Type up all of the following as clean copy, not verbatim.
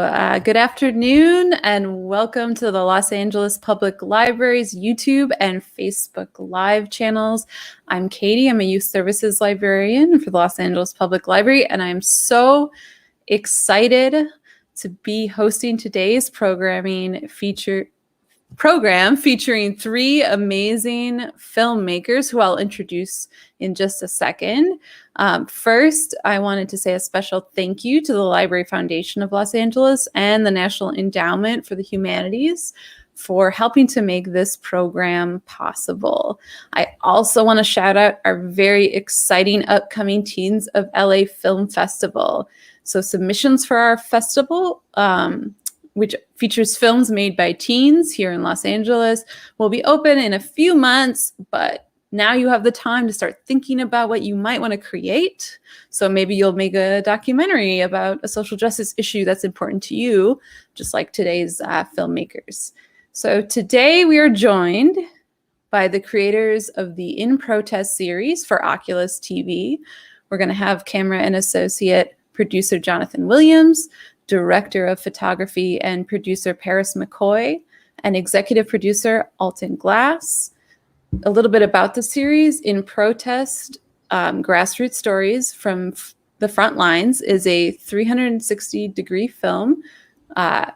Good afternoon and welcome to the Los Angeles Public Library's YouTube and Facebook Live channels. I'm Katie. I'm a youth services librarian for the Los Angeles Public Library, and I'm so excited to be hosting today's program featuring three amazing filmmakers who I'll introduce in just a second. First, I wanted to say a special thank you to the Library Foundation of Los Angeles and the National Endowment for the Humanities for helping to make this program possible. I also want to shout out our very exciting upcoming Teens of LA Film Festival. So submissions for our festival, which features films made by teens here in Los Angeles, will be open in a few months, but now you have the time to start thinking about what you might want to create. So maybe you'll make a documentary about a social justice issue that's important to you, just like today's filmmakers. So today we are joined by the creators of the In Protest series for Oculus TV. We're going to have camera and associate producer Jonathan Williams, director of photography and producer Paris McCoy, and executive producer Alton Glass. A little bit about the series. In Protest, Grassroots Stories from the Front Lines is a 360-degree film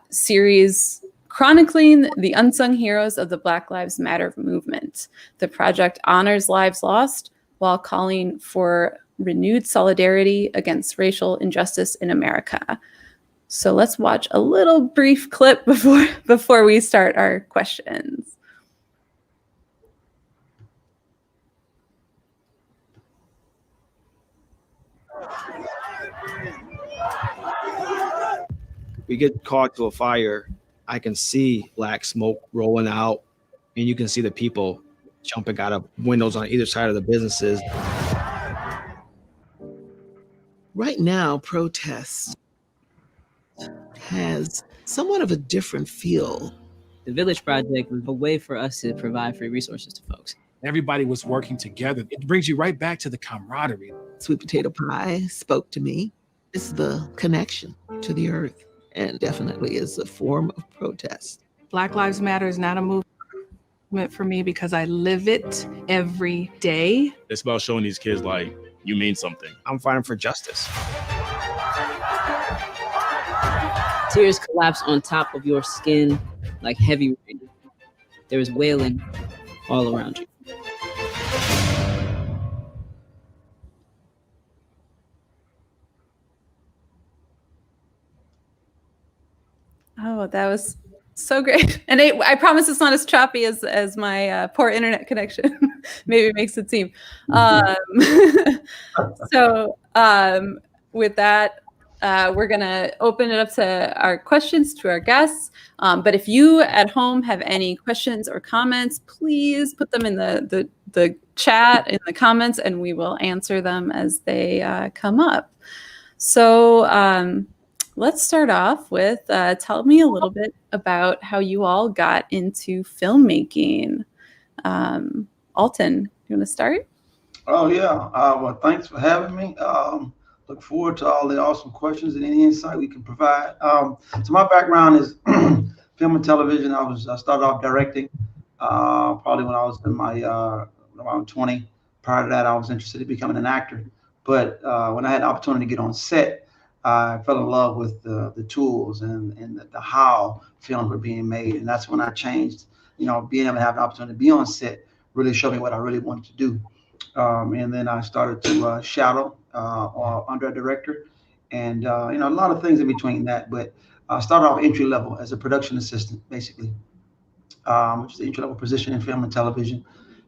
series chronicling the unsung heroes of the Black Lives Matter movement. The project honors lives lost while calling for renewed solidarity against racial injustice in America. So let's watch a little brief clip before we start our questions. We get caught to a fire, I can see black smoke rolling out, and you can see the people jumping out of windows on either side of the businesses. Right now, protest has somewhat of a different feel. The Village Project was a way for us to provide free resources to folks. Everybody was working together. It brings you right back to the camaraderie. Sweet potato pie spoke to me. It's the connection to the earth, and definitely is a form of protest. Black Lives Matter is not a movement for me because I live it every day. It's about showing these kids like, you mean something. I'm fighting for justice. Tears collapse on top of your skin like heavy rain. There is wailing all around you. Oh, that was so great. And I promise it's not as choppy as my poor internet connection maybe makes it seem. With that, we're going to open it up to our questions to our guests. But if you at home have any questions or comments, please put them in the chat, in the comments, and we will answer them as they come up. So let's start off with tell me a little bit about how you all got into filmmaking. Alton, you want to start? Oh, yeah. Well, thanks for having me. Look forward to all the awesome questions and any insight we can provide. So my background is film and television. I started off directing probably when I was in my around 20. Prior to that, I was interested in becoming an actor. But when I had the opportunity to get on set, I fell in love with the tools and the how films were being made. And that's when I changed, being able to have the opportunity to be on set really showed me what I really wanted to do. And then I started to shadow under a director and, a lot of things in between that. But I started off entry level as a production assistant, basically, which is the entry level position in film and television.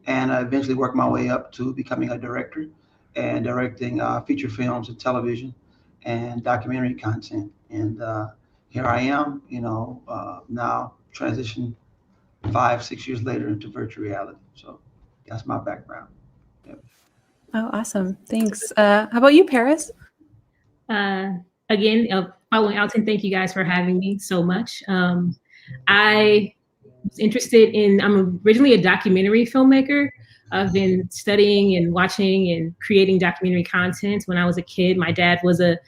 And I eventually worked my way up to becoming a director and directing feature films and television and documentary content. And here I am, now transitioned 5-6 years later into virtual reality. So that's my background. Yep. Oh, awesome. Thanks. How about you, Paris? Again, following Alton, thank you guys for having me so much. I was interested I'm originally a documentary filmmaker. I've been studying and watching and creating documentary content when I was a kid. My dad was a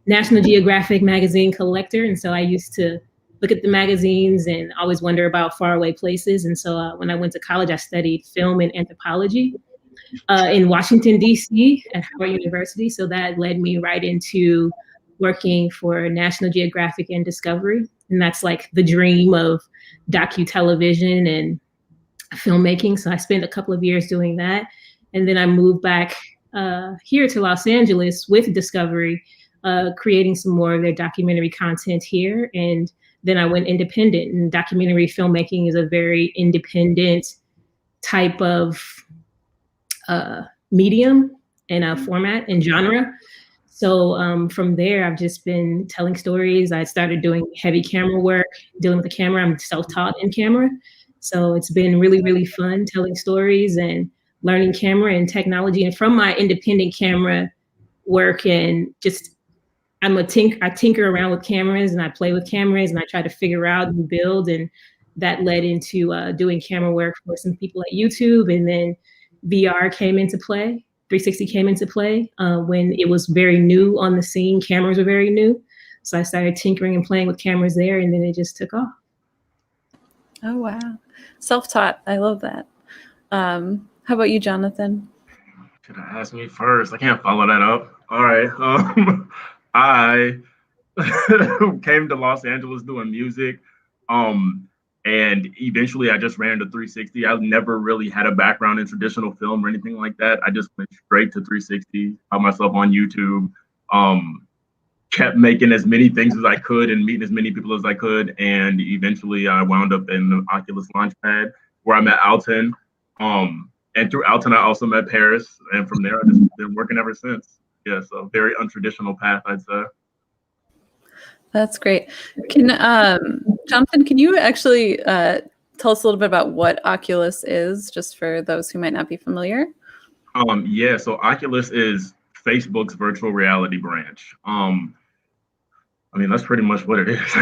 National Geographic magazine collector, and so I used to look at the magazines and always wonder about faraway places. And so when I went to college, I studied film and anthropology in Washington, D.C. at Howard University. So that led me right into working for National Geographic and Discovery. And that's like the dream of docu-television and filmmaking. So I spent a couple of years doing that. And then I moved back here to Los Angeles with Discovery, creating some more of their documentary content here. And then I went independent, and documentary filmmaking is a very independent type of medium and format and genre. So from there, I've just been telling stories. I started doing heavy camera work, dealing with the camera. I'm self-taught in camera. So it's been really, really fun telling stories and learning camera and technology. And from my independent camera work and just, I tinker around with cameras and I play with cameras and I try to figure out and build. And that led into doing camera work for some people at YouTube. And then VR came into play. 360 came into play when it was very new on the scene. Cameras were very new. So I started tinkering and playing with cameras there, and then it just took off. Oh, wow. Self-taught. I love that. How about you, Jonathan? Should have asked me first. I can't follow that up. All right. I came to Los Angeles doing music. And eventually I just ran into 360. I've never really had a background in traditional film or anything like that. I just went straight to 360, found myself on YouTube, kept making as many things as I could and meeting as many people as I could. And eventually I wound up in the Oculus Launchpad where I met Alton. And through Alton, I also met Paris. And from there, I've just been working ever since. Yeah, so very untraditional path, I'd say. That's great. Can Jonathan, can you actually tell us a little bit about what Oculus is, just for those who might not be familiar? Yeah, so Oculus is Facebook's virtual reality branch. I mean, that's pretty much what it is.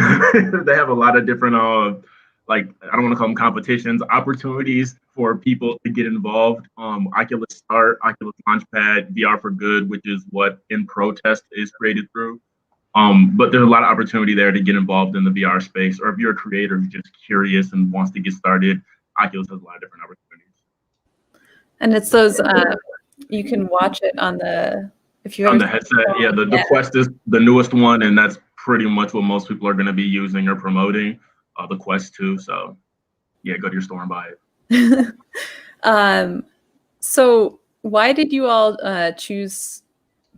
They have a lot of different, like, I don't want to call them competitions, opportunities for people to get involved. Oculus Start, Oculus Launchpad, VR for Good, which is what In Protest is created through. But there's a lot of opportunity there to get involved in the VR space, or if you're a creator who's just curious and wants to get started, Oculus has a lot of different opportunities. And it's those, you can watch it on the, if you on the headset, yeah, the Quest is the newest one, and that's pretty much what most people are going to be using or promoting, the Quest 2. So yeah, go to your store and buy it. So why did you all choose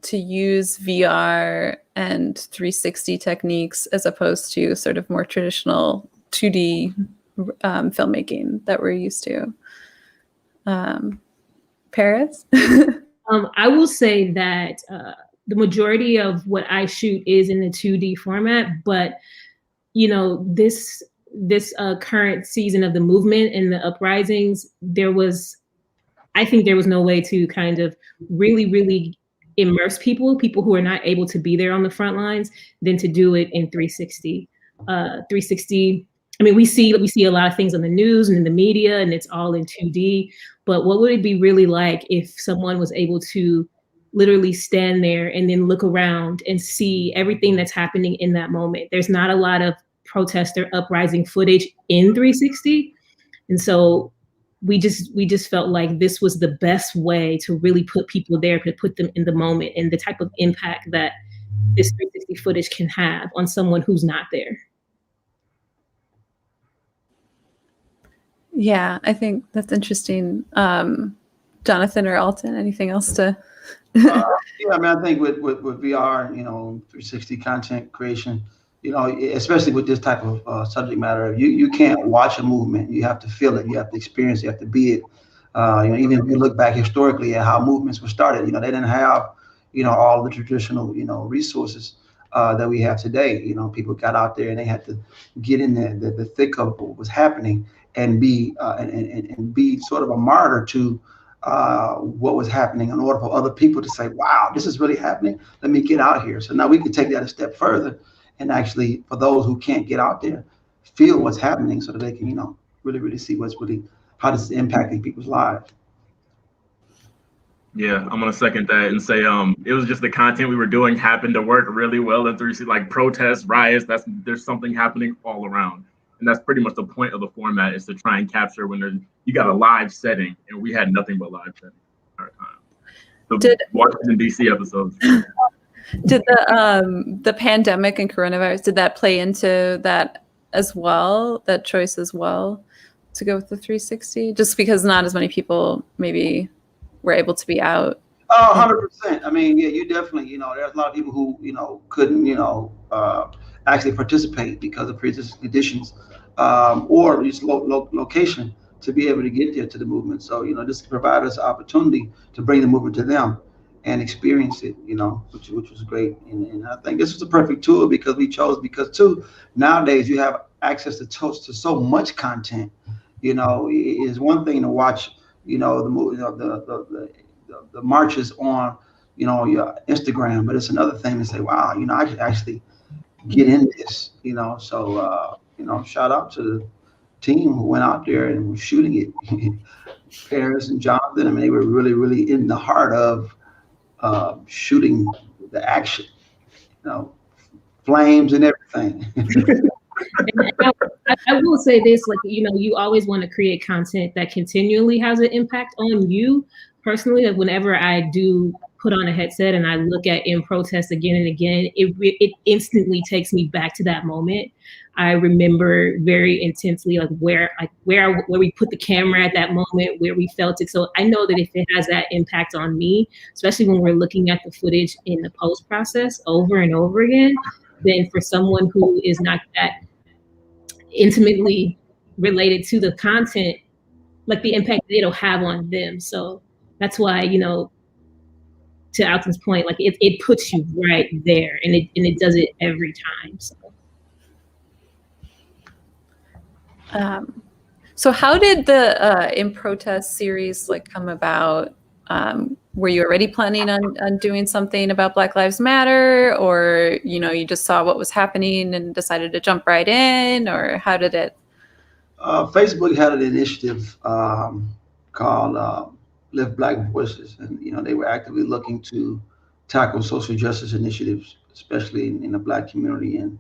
to use VR and 360 techniques as opposed to sort of more traditional 2D filmmaking that we're used to? Paris? I will say that the majority of what I shoot is in the 2D format, but you know, this current season of the movement and the uprisings, I think there was no way to kind of really immerse people who are not able to be there on the front lines than to do it in 360. 360, I mean, we see a lot of things on the news and in the media, and it's all in 2D, but what would it be really like if someone was able to literally stand there and then look around and see everything that's happening in that moment? There's not a lot of protest or uprising footage in 360. And so we just felt like this was the best way to really put people there, to put them in the moment and the type of impact that this 360 footage can have on someone who's not there. Yeah, I think that's interesting. Jonathan or Alton, anything else to? Yeah, I mean, I think with VR, you know, 360 content creation, you know, especially with this type of subject matter, you can't watch a movement. You have to feel it. You have to experience it. You have to be it. You know, even if you look back historically at how movements were started, you know, they didn't have, you know, all the traditional, you know, resources that we have today. You know, people got out there and they had to get in the thick of what was happening and be and be sort of a martyr to what was happening in order for other people to say, wow, this is really happening. Let me get out here. So now we can take that a step further and actually, for those who can't get out there, feel what's happening so that they can, you know, really see how this is impacting people's lives. Yeah, I'm gonna second that and say it was just the content we were doing happened to work really well in 360, like protests, riots. There's something happening all around, and that's pretty much the point of the format, is to try and capture when you got a live setting, and we had nothing but live setting our time. The Washington DC episodes. Did the pandemic and coronavirus, did that play into that as well, that choice as well, to go with the 360? Just because not as many people maybe were able to be out. Oh, 100%. I mean, yeah, you definitely, there's a lot of people who, couldn't, actually participate because of pre-existing conditions, or just location to be able to get there to the movement. So, this provided us an opportunity to bring the movement to them and experience it, which was great. And I think this was a perfect tool because too, nowadays you have access to so much content. It is one thing to watch, the marches on, your Instagram, but it's another thing to say, wow, I could actually get in this, So, shout out to the team who went out there and was shooting it. Paris and Jonathan, I mean, they were really, really in the heart of shooting the action, flames and everything. I will say this, you always want to create content that continually has an impact on you personally. Like whenever I do put on a headset and I look at In Protest again and again, it instantly takes me back to that moment. I remember very intensely where we put the camera at that moment, where we felt it. So I know that if it has that impact on me, especially when we're looking at the footage in the post process over and over again, then for someone who is not that intimately related to the content, like the impact that it'll have on them. So that's why, to Alton's point, like it puts you right there, and it does it every time. So how did the In Protest series come about? Were you already planning on doing something about Black Lives Matter, or you just saw what was happening and decided to jump right in, or how did it? Facebook had an initiative called Lift Black Voices, and they were actively looking to tackle social justice initiatives, especially in the Black community. And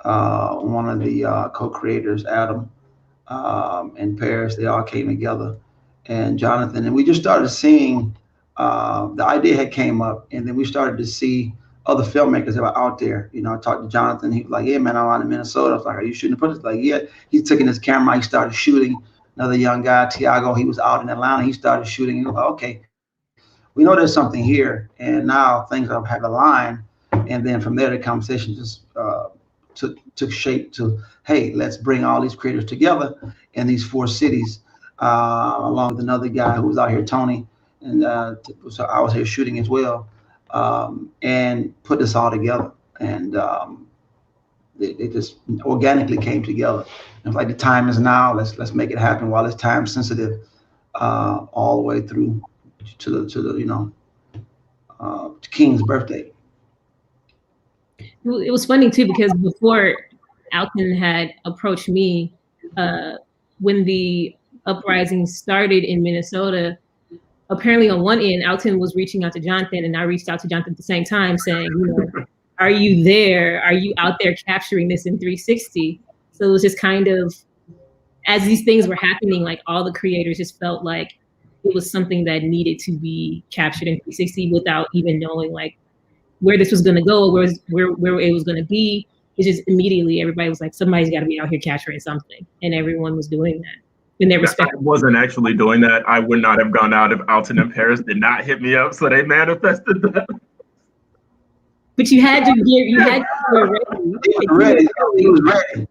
one of the co-creators, Adam, and Paris, they all came together, and Jonathan, and we just started seeing the idea had came up, and then we started to see other filmmakers that were out there. I talked to Jonathan. He was like, "Yeah, man, I'm out in Minnesota." I was like, "Are you shooting the footage?" Like, "Yeah." He's taking his camera. He started shooting. Another young guy, Tiago, he was out in Atlanta. He started shooting. He was like, "Okay, we know there's something here." And now things have aligned. And then from there, the conversation just took shape to, hey, let's bring all these creators together in these 4 cities, along with another guy who was out here, Tony, and so I was here shooting as well, and put this all together. And it just organically came together. It's like the time is now. Let's make it happen while it's time sensitive, all the way through to the King's birthday. It was funny too, because before Alton had approached me, when the uprising started in Minnesota, apparently on one end, Alton was reaching out to Jonathan, and I reached out to Jonathan at the same time saying, are you there? Are you out there capturing this in 360? So it was just kind of, as these things were happening, like all the creators just felt like it was something that needed to be captured in 360 without even knowing like where this was going to go, where it was going to be. It's just immediately everybody was like, somebody's got to be out here capturing something, and everyone was doing that. In their respect. I wasn't actually doing that. I would not have gone out if Alton and Paris did not hit me up, so they manifested that. But you had to get ready.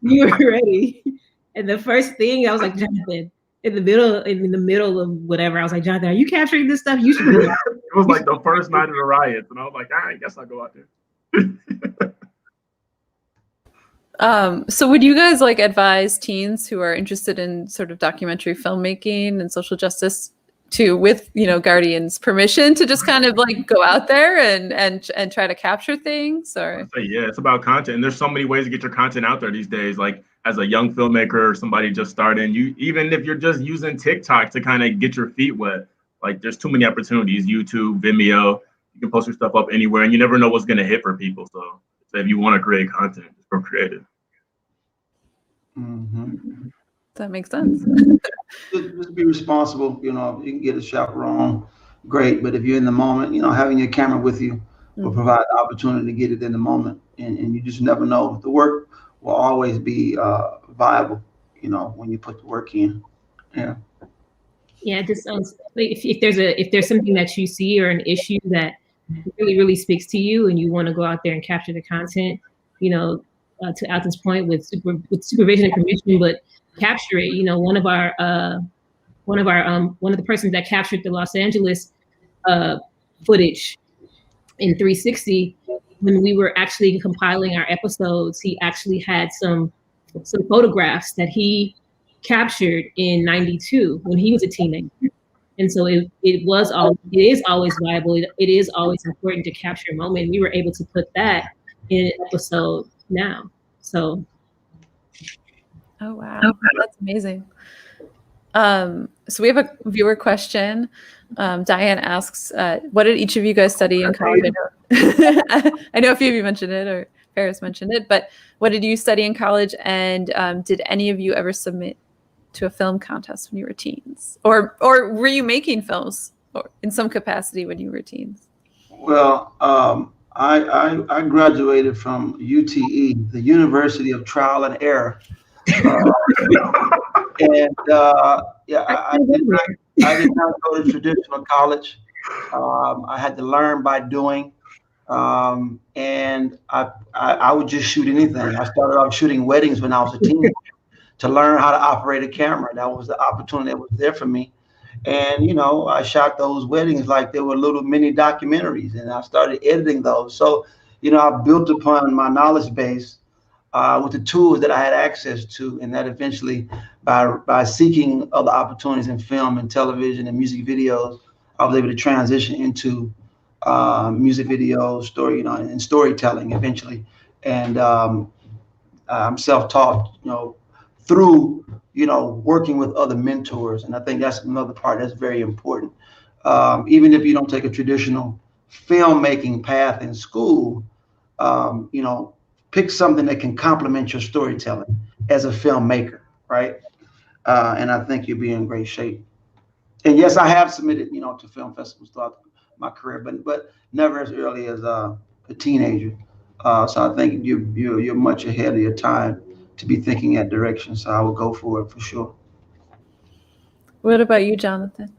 You were ready. And the first thing I was like, Jonathan, in the middle of whatever, I was like, Jonathan, are you capturing this stuff? You should do it. It was like the first night of the riots, and I was like, I guess I'll go out there. So would you guys advise teens who are interested in sort of documentary filmmaking and social justice to, with Guardian's permission, to just kind of go out there and try to capture things? Or yeah, it's about content, and there's so many ways to get your content out there these days. Like as a young filmmaker or somebody just starting, even if you're just using TikTok to kind of get your feet wet, Like there's too many opportunities. YouTube, Vimeo, you can post your stuff up anywhere, and you never know what's gonna hit for people. So if you want to create content, just go creative. Mm-hmm. That makes sense. Just be responsible. You know, if you can get a chaperone, great. But if you're in the moment, you know, having your camera with you will provide the opportunity to get it in the moment. And you just never know. The work will always be viable, you know, when you put the work in. Yeah. Yeah, just if there's something that you see or an issue that really speaks to you, and you want to go out there and capture the content, you know, to Alton's point, with supervision and permission, but capture it. You know, one of the persons that captured the Los Angeles footage in 360, when we were actually compiling our episodes, he actually had some photographs that he captured in '92 when he was a teenager. And so it is always viable. It is always important to capture a moment. We were able to put that in an episode now. So. Oh, wow. That's amazing. So we have a viewer question. Diane asks, what did each of you guys study in college? I know a few of you mentioned it, or Ferris mentioned it, but what did you study in college? And did any of you ever submit to a film contest when you were teens? Or were you making films or in some capacity when you were teens? Well, I graduated from UTE, the University of Trial and Error. Yeah, I did not go to traditional college. I had to learn by doing, and I would just shoot anything. I started off shooting weddings when I was a teenager to learn how to operate a camera. That was the opportunity that was there for me. And, you know, I shot those weddings like they were little mini documentaries, and I started editing those. So, you know, I built upon my knowledge base with the tools that I had access to, and that eventually, by seeking other opportunities in film and television and music videos, I was able to transition into music videos, story, you know, and storytelling eventually. And I'm self-taught, you know, through, you know, working with other mentors. And I think that's another part that's very important. Even if you don't take a traditional filmmaking path in school, you know, pick something that can complement your storytelling as a filmmaker, right? And I think you'll be in great shape. And yes, I have submitted, you know, to film festivals throughout my career, but never as early as a teenager. So I think you're much ahead of your time to be thinking that direction. So I will go for it for sure. What about you, Jonathan?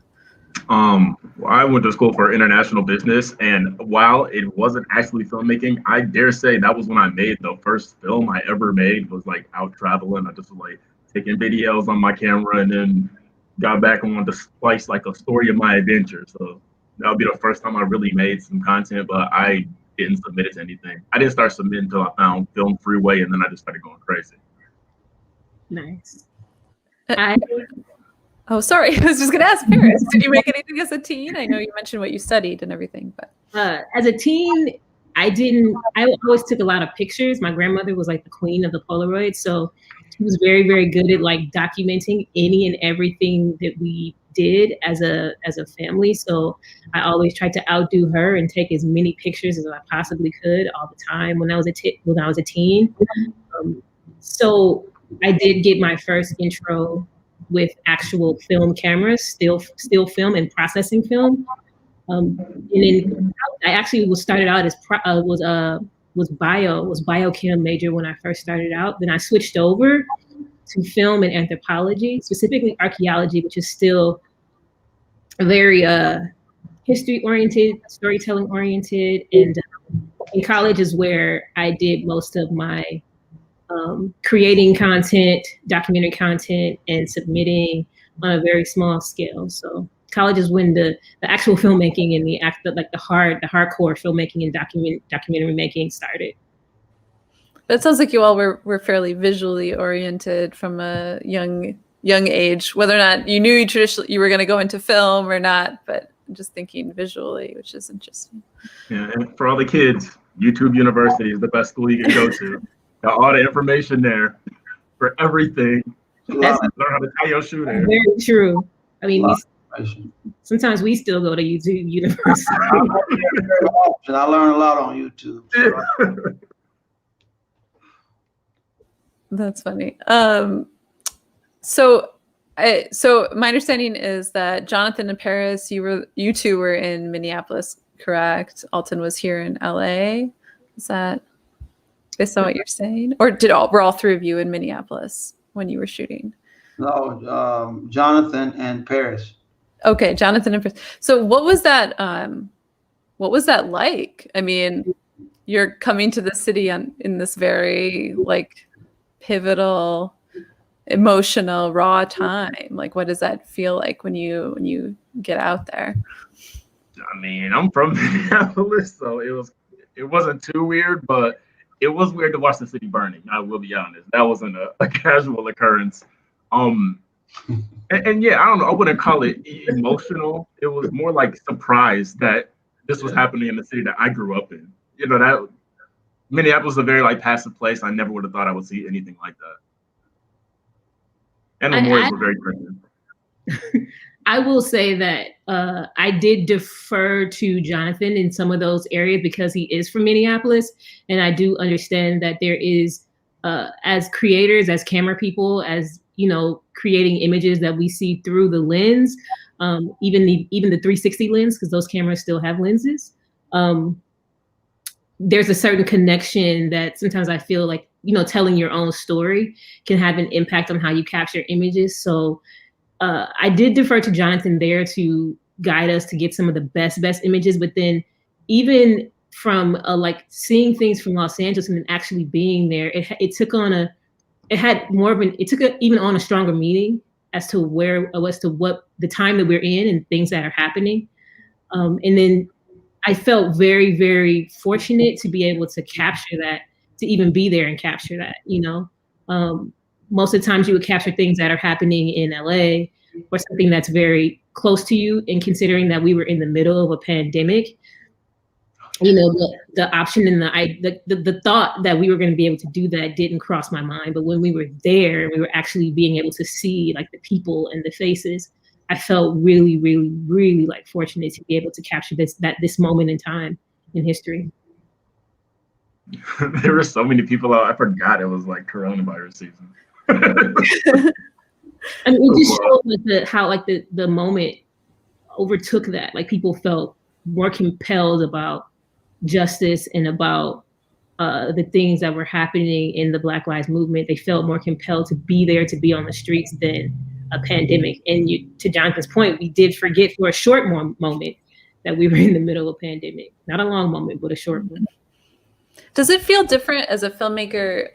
I went to school for international business, and while it wasn't actually filmmaking, I dare say that was when I made the first film I ever made. Was like out traveling. I just was like taking videos on my camera, and then got back and wanted to splice like a story of my adventure. So that would be the first time I really made some content, but I didn't submit it to anything. I didn't start submitting until I found Film Freeway, and then I just started going crazy. Nice. Oh, sorry. I was just going to ask Paris, did you make anything as a teen? I know you mentioned what you studied and everything, but. As a teen, I always took a lot of pictures. My grandmother was like the queen of the Polaroid. So she was very, very good at like documenting any and everything that we did as a family. So I always tried to outdo her and take as many pictures as I possibly could all the time when I was a teen. So I did get my first intro with actual film cameras, still film and processing film. And then I actually started out as was biochem major when I first started out. Then I switched over to film and anthropology, specifically archaeology, which is still very history oriented, storytelling oriented. And in college is where I did most of my creating content, documentary content, and submitting on a very small scale. So college is when the actual filmmaking and the hardcore filmmaking and documentary making started. But it sounds like you all were fairly visually oriented from a young age, whether or not you knew you were going to go into film or not, but I'm just thinking visually, which is interesting. Yeah, and for all the kids, YouTube University is the best school you can go to. Got all the information there for everything. Learn how to tie your shoe there. Very true. I mean, information. Sometimes we still go to YouTube University. I learn a lot on YouTube. That's funny. So my understanding is that Jonathan and Paris, you two were in Minneapolis, correct? Alton was here in LA. Is that based on what you're saying? Or were all three of you in Minneapolis when you were shooting? No, Jonathan and Paris. Okay, Jonathan and Paris. So what was that like? I mean, you're coming to the city in this very like pivotal, emotional, raw time. Like, what does that feel like when you get out there? I mean, I'm from Minneapolis, so it wasn't too weird, but it was weird to watch the city burning. I will be honest. That wasn't a casual occurrence. And yeah, I don't know. I wouldn't call it emotional. It was more like surprise that this was happening in the city that I grew up in. You know, that Minneapolis is a very like passive place. I never would have thought I would see anything like that. And the memorials were very Christian. I will say that I did defer to Jonathan in some of those areas because he is from Minneapolis. And I do understand that there is, as creators, as camera people, as, you know, creating images that we see through the lens, even the 360 lens, because those cameras still have lenses. There's a certain connection that sometimes I feel like, you know, telling your own story can have an impact on how you capture images. So I did defer to Jonathan there to guide us to get some of the best images. But then even from like seeing things from Los Angeles and then actually being there, it took on even on a stronger meaning as to what the time that we're in and things that are happening. And then I felt very, very fortunate to be able to capture that, to even be there and capture that, you know. Most of the times you would capture things that are happening in LA or something that's very close to you. And considering that we were in the middle of a pandemic, you know, the option and the thought that we were going to be able to do that didn't cross my mind. But when we were there, we were actually being able to see like the people and the faces. I felt really, really, really like fortunate to be able to capture this moment in time in history. There were so many people out. I forgot it was like coronavirus season. I mean, it just showed how the moment overtook that. Like people felt more compelled about justice and about the things that were happening in the Black Lives Movement. They felt more compelled to be there, to be on the streets than a pandemic. And to Jonathan's point, we did forget for a short moment that we were in the middle of a pandemic. Not a long moment, but a short one. Does it feel different as a filmmaker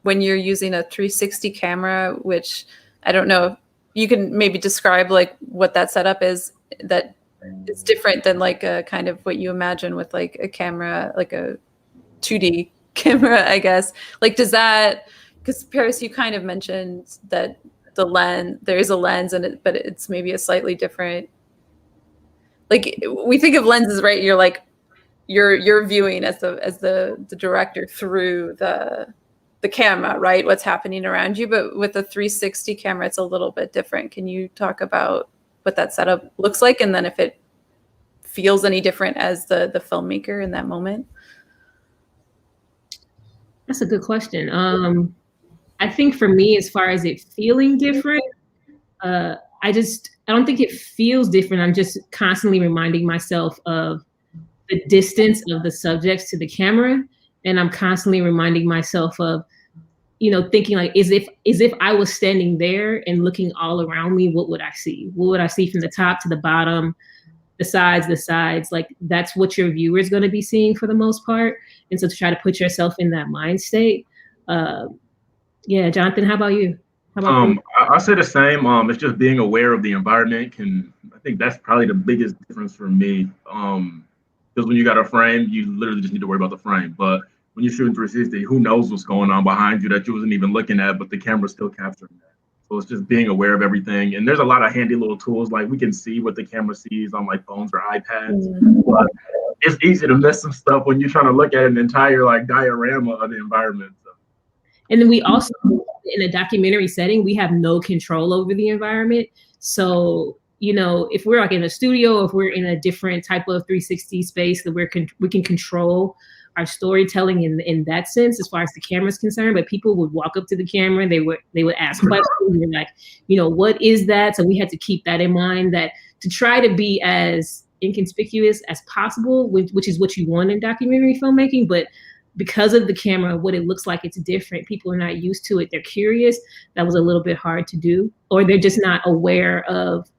when you're using a 360 camera, which I don't know, you can maybe describe like what that setup is that is different than like a kind of what you imagine with like a camera, like a 2D camera, I guess. Like does that, because Paris, you kind of mentioned that there is a lens but it's maybe a slightly different, like we think of lenses, right? You're like, you're viewing as the director through the camera, right? What's happening around you. But with a 360 camera, it's a little bit different. Can you talk about what that setup looks like? And then if it feels any different as the filmmaker in that moment? That's a good question. I think for me, as far as it feeling different, I don't think it feels different. I'm just constantly reminding myself of the distance of the subjects to the camera. And I'm constantly reminding myself of, you know, thinking like, as if I was standing there and looking all around me, what would I see? What would I see from the top to the bottom, the sides? Like that's what your viewer is going to be seeing for the most part. And so to try to put yourself in that mind state. Yeah, Jonathan, how about you? I say the same. It's just being aware of the environment. I think that's probably the biggest difference for me. Because when you got a frame, you literally just need to worry about the frame. But when you're shooting 360, who knows what's going on behind you that you wasn't even looking at, but the camera's still capturing that. So it's just being aware of everything. And there's a lot of handy little tools, like we can see what the camera sees on like phones or iPads. But it's easy to miss some stuff when you're trying to look at an entire like diorama of the environment. So. And then we also, in a documentary setting, we have no control over the environment. So you know, if we're like in a studio, if we're in a different type of 360 space, that we can control our storytelling in that sense, as far as the camera is concerned. But people would walk up to the camera, they would ask questions, and like, you know, what is that? So we had to keep that in mind, that to try to be as inconspicuous as possible, which is what you want in documentary filmmaking. But because of the camera, what it looks like, it's different. People are not used to it. They're curious. That was a little bit hard to do, or they're just not aware of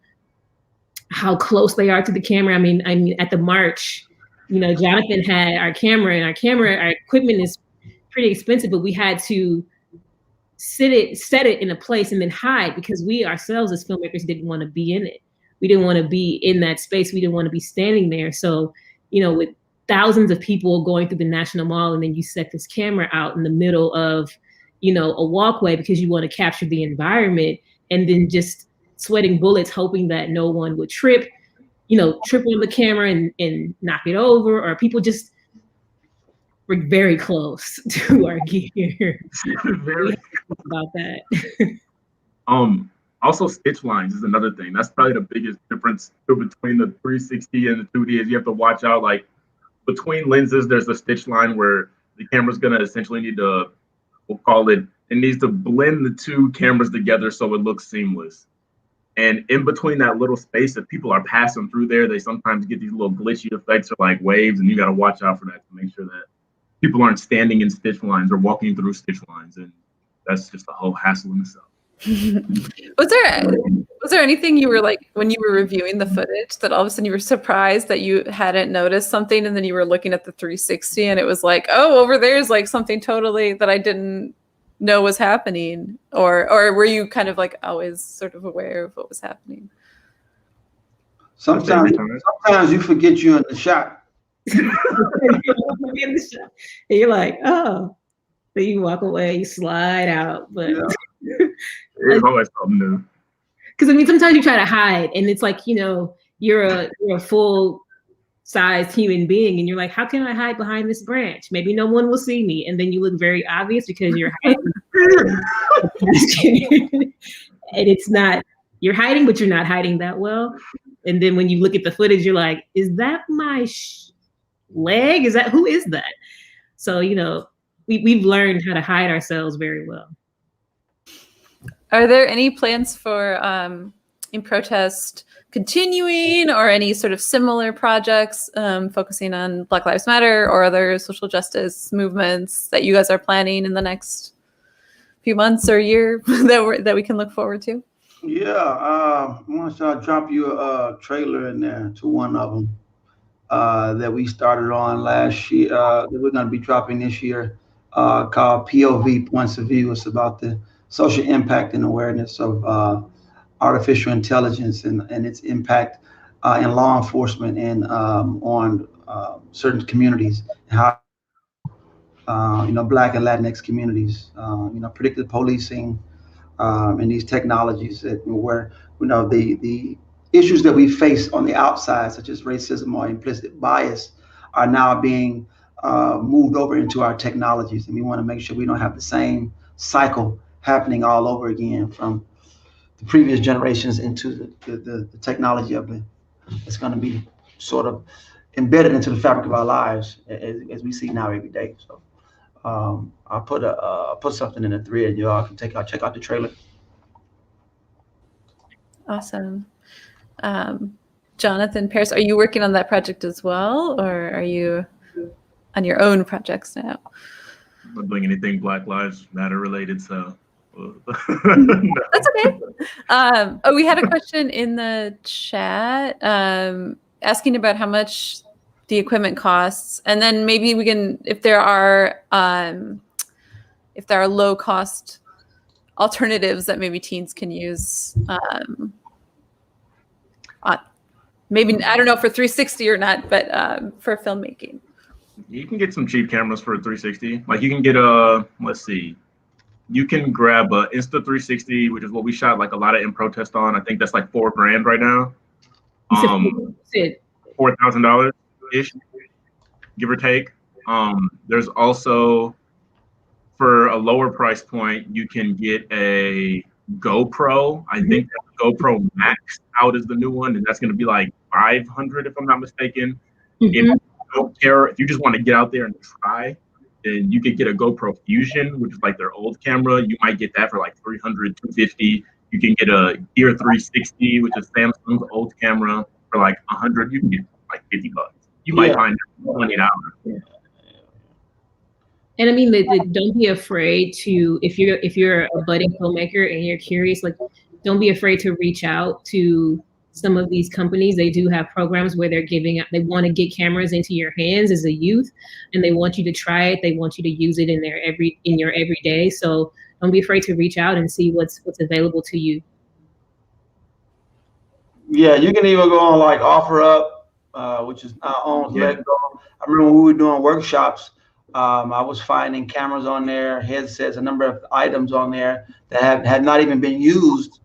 how close they are to the camera. I mean, at the march, you know, Jonathan had our camera, and our equipment is pretty expensive, but we had to set it in a place and then hide, because we ourselves as filmmakers didn't want to be in it. We didn't want to be in that space. We didn't want to be standing there. So, you know, with thousands of people going through the National Mall, and then you set this camera out in the middle of, you know, a walkway because you want to capture the environment, and then just sweating bullets, hoping that no one would trip on the camera and knock it over, or people just were very close to our gear. Very about that. Also, stitch lines is another thing. That's probably the biggest difference between the 360 and the 2D, is you have to watch out, like, between lenses, there's a stitch line where the camera's gonna essentially need to, it needs to blend the two cameras together so it looks seamless. And in between that little space, if people are passing through there, they sometimes get these little glitchy effects or like waves, and you got to watch out for that to make sure that people aren't standing in stitch lines or walking through stitch lines. And that's just a whole hassle in itself. Was there anything you were like, when you were reviewing the footage, that all of a sudden you were surprised that you hadn't noticed something, and then you were looking at the 360 and it was like, oh, over there's like something totally that I didn't know was happening? Or were you kind of like always sort of aware of what was happening? Sometimes you forget you're in the shot. And you're like, oh, so you walk away, you slide out, but There's always something new. Because I mean, sometimes you try to hide, and it's like, you know, you're a full sized human being, and you're like, how can I hide behind this branch? Maybe no one will see me, and then you look very obvious because you're hiding. And it's not, you're hiding, but you're not hiding that well. And then when you look at the footage, you're like, is that my leg? Who is that? So, you know, we've learned how to hide ourselves very well. Are there any plans for In Protest continuing, or any sort of similar projects focusing on Black Lives Matter or other social justice movements that you guys are planning in the next few months or year that we can look forward to? Yeah, I want to drop you a trailer in there to one of them that we started on last year, that we're going to be dropping this year, called POV, Points of View. It's about the social impact and awareness of artificial intelligence and its impact in law enforcement and on certain communities, and how Black and Latinx communities, predictive policing, and these technologies where the issues that we face on the outside, such as racism or implicit bias, are now being moved over into our technologies, and we want to make sure we don't have the same cycle happening all over again from the previous generations into the technology of it. It's going to be sort of embedded into the fabric of our lives as we see now every day. So I'll put something in the thread. Y'all can check out the trailer. Awesome. Jonathan, Paris, are you working on that project as well, or are you on your own projects now? I'm not doing anything Black Lives Matter related, so. That's okay. We had a question in the chat asking about how much the equipment costs, and then maybe we can, if there are low cost alternatives that maybe teens can use. Maybe, I don't know for 360 or not, but for filmmaking. You can get some cheap cameras for a 360. Like you can get let's see. You can grab a Insta360, which is what we shot like a lot of In Protest on. I think that's like $4,000 right now. $4,000 ish, give or take. There's also, for a lower price point, you can get a GoPro. I think GoPro Max out is the new one, and that's going to be like 500 if I'm not mistaken. If Mhm. you don't care, if you just want to get out there and try, then you could get a GoPro Fusion, which is like their old camera. You might get that for like 300, 250. You can get a Gear 360, which is Samsung's old camera, for like 100. You can get like $50. You might find it for $20. And I mean, don't be afraid to, if you're a budding filmmaker and you're curious, like, don't be afraid to reach out to some of these companies. They do have programs where they want to get cameras into your hands as a youth, and they want you to try it. They want you to use it in your everyday. So don't be afraid to reach out and see what's available to you. Yeah, you can even go on like OfferUp, which is now owns Let Go. I remember when we were doing workshops, I was finding cameras on there, headsets, a number of items on there that had not even been used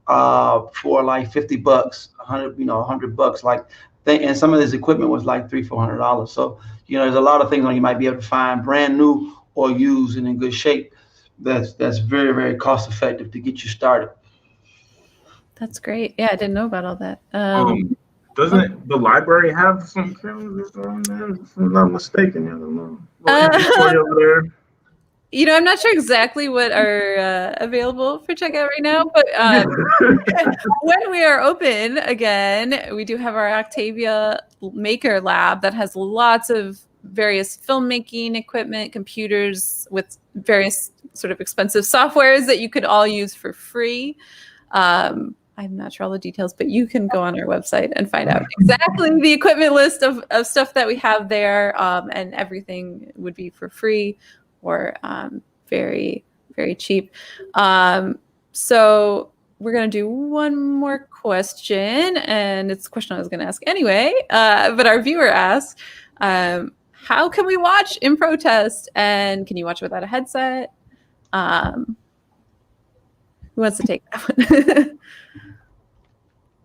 for like $50, $100, like and some of this equipment was like $300-400. So there's a lot of things on you might be able to find brand new or used and in good shape. That's very, very cost effective to get you started. That's great. Yeah, I didn't know about all that. Doesn't the library have some cameras on there? If I'm not mistaken, I don't know. Over there. I'm not sure exactly what are available for checkout right now, but when we are open again, we do have our Octavia Maker Lab that has lots of various filmmaking equipment, computers with various sort of expensive softwares that you could all use for free. I'm not sure all the details, but you can go on our website and find out exactly the equipment list of stuff that we have there, and everything would be for free or very, very cheap. So we're going to do one more question, and it's a question I was going to ask anyway, but our viewer asked, how can we watch In Protest, and can you watch without a headset? Who wants to take that one?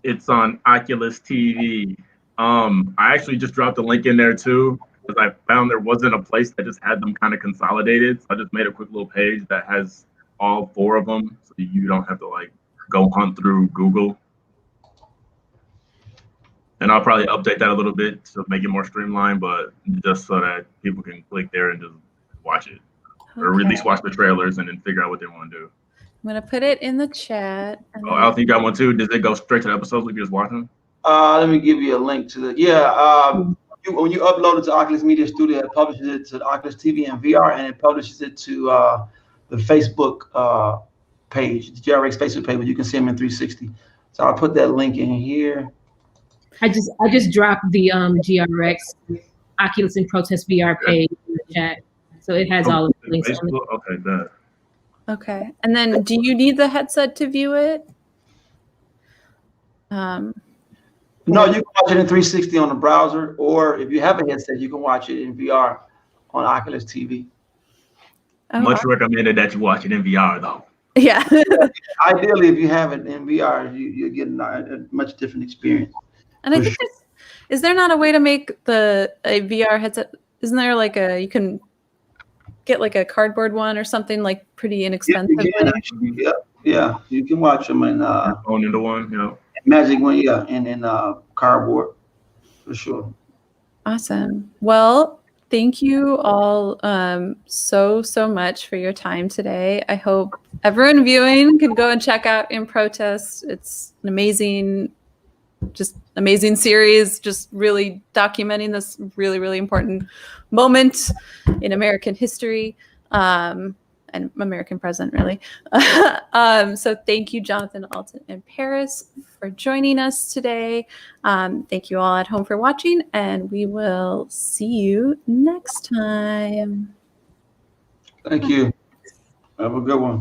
It's on Oculus TV. I actually just dropped a link in there too, because I found there wasn't a place that just had them kind of consolidated. So I just made a quick little page that has all 4 of them, so you don't have to like go hunt through Google. And I'll probably update that a little bit to make it more streamlined, but just so that people can click there and just watch it, or at least watch the trailers and then figure out what they want to do. I'm going to put it in the chat. Oh, Alfie, you got one too? Does it go straight to the episodes like you just watching? Let me give you a link to the, when you upload it to Oculus Media Studio, it publishes it to the Oculus TV and VR, and it publishes it to the Facebook page, the GRX Facebook page, where you can see them in 360. So I'll put that link in here. I just dropped the GRX Oculus In Protest VR page in the chat, so it has all of the links on it. Okay, good. Okay, and then do you need the headset to view it? No, you can watch it in 360 on the browser, or if you have a headset, you can watch it in VR on Oculus TV. Much recommended that you watch it in VR, though. Yeah. Ideally, if you have it in VR, you're getting a much different experience. And I think is there not a way to make a VR headset? Isn't there like you can get like a cardboard one or something, like pretty inexpensive? Yeah, you can watch them in phone into one, Magic one, and in cardboard for sure. Awesome. Well, thank you all so much for your time today. I hope everyone viewing can go and check out In Protest. It's an amazing series, just really documenting this really, really important moment in American history and American present, really. So thank you, Jonathan, Alton, and Paris, for joining us today. Thank you all at home for watching, and we will see you next time. Thank you. Have a good one.